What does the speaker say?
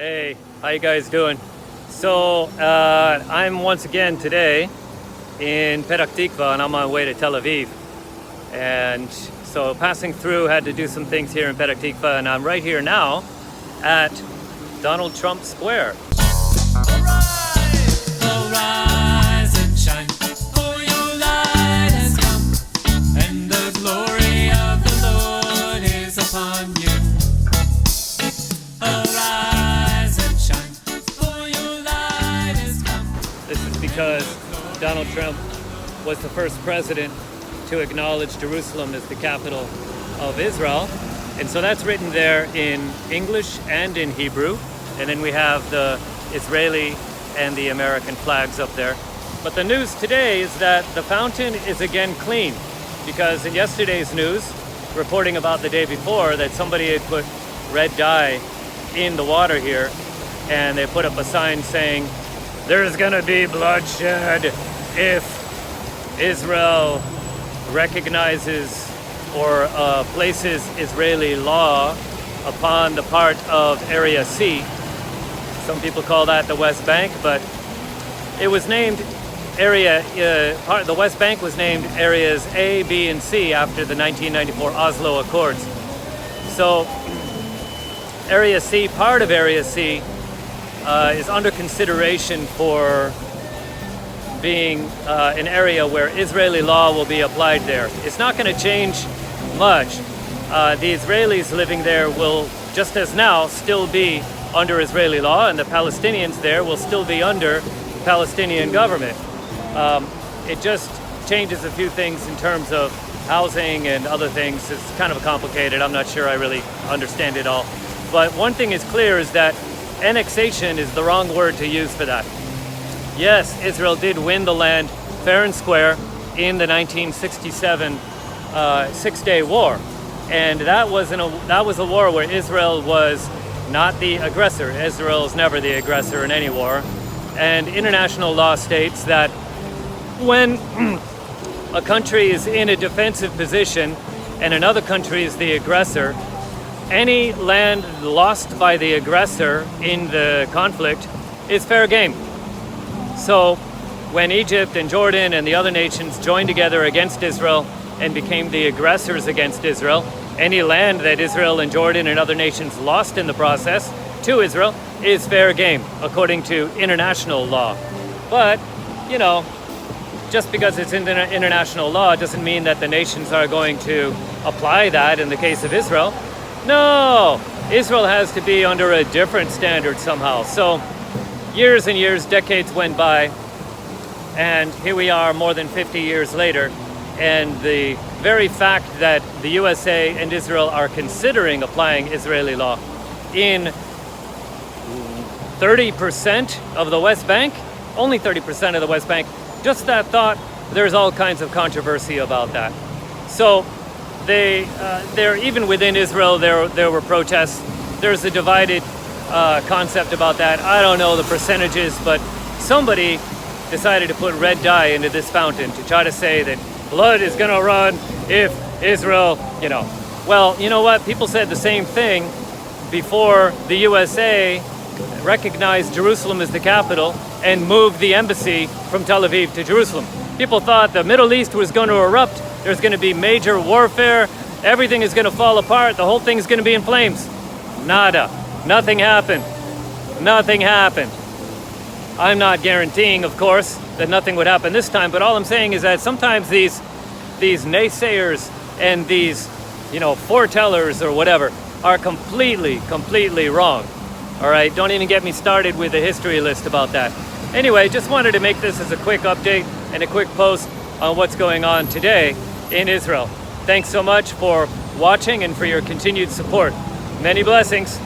Hey, how you guys doing? So I'm once again today in Petach, Tikvah, and I'm on my way to Tel Aviv. And so passing through, had to do some things here in Petach, Tikvah, and I'm right here now at Donald Trump Square. Arise and shine, for your light has come, and the glory of the Lord is upon you. Arise and shine, for your light has come. This is because Donald Trump was the first president to acknowledge Jerusalem as the capital of Israel. And so that's written there in English and in Hebrew. And then we have the Israeli and the American flags up there. But the news today is that the fountain is again clean, because in yesterday's news, reporting about the day before, that somebody had put red dye in the water here, and they put up a sign saying, "There's gonna be bloodshed if Israel recognizes or places Israeli law upon the part of Area C." Some people call that the West Bank, but it was named the West Bank was named areas A, B, and C after the 1994 Oslo Accords. So Area C, part of Area C, is under consideration for being an area where Israeli law will be applied there. It's not going to change much. The Israelis living there will, just as now, still be under Israeli law, and the Palestinians there will still be under the Palestinian government. It just changes a few things in terms of housing and other things. It's kind of complicated. I'm not sure I really understand it all. But one thing is clear is that annexation is the wrong word to use for that. Yes, Israel did win the land fair and square in the 1967 Six-Day War. And that was a war where Israel was not the aggressor. Israel is never the aggressor in any war. And international law states that when a country is in a defensive position and another country is the aggressor, any land lost by the aggressor in the conflict is fair game. So when Egypt and Jordan and the other nations joined together against Israel and became the aggressors against Israel, any land that Israel and Jordan and other nations lost in the process to Israel is fair game, according to international law. But, you know, just because it's in international law doesn't mean that the nations are going to apply that in the case of Israel. No, Israel has to be under a different standard somehow. So years and years, decades went by, and here we are more than 50 years later. And the very fact that the USA and Israel are considering applying Israeli law in 30% of the West Bank, only 30% of the West Bank, just that thought, there's all kinds of controversy about that. So there, even within Israel, there were protests. There's a divided concept about that. I don't know the percentages, but somebody decided to put red dye into this fountain to try to say that blood is going to run if Israel, Well, you know what? People said the same thing before the USA recognized Jerusalem as the capital and moved the embassy from Tel Aviv to Jerusalem. People thought the Middle East was going to erupt. There's going to be major warfare. Everything is going to fall apart. The whole thing is going to be in flames. Nada. Nothing happened. Nothing happened. I'm not guaranteeing, of course, that nothing would happen this time, but all I'm saying is that sometimes these naysayers and these, foretellers or whatever are completely wrong. All right, don't even get me started with a history list about that. Anyway, just wanted to make this as a quick update and a quick post on what's going on today in Israel. Thanks so much for watching and for your continued support. Many blessings.